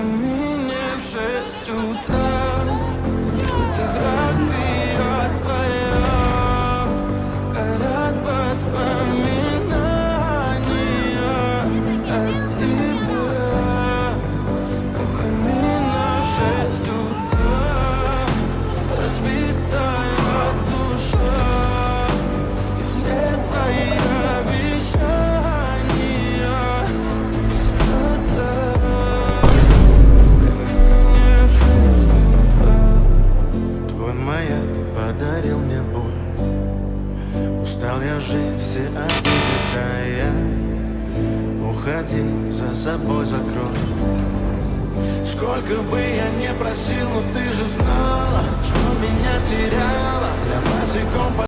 камине в 6 утра. Фотография твоя горят воспоминания о тебе. У камина в 6 утра. Разбитая душа и все твои обещания. Пустота. Твой маяк подарил мне боль. Устал я жить, все обиды тая. Уходи, за собой закрой. Сколько бы я не просил, но ты же знала, что меня теряла. Я босиком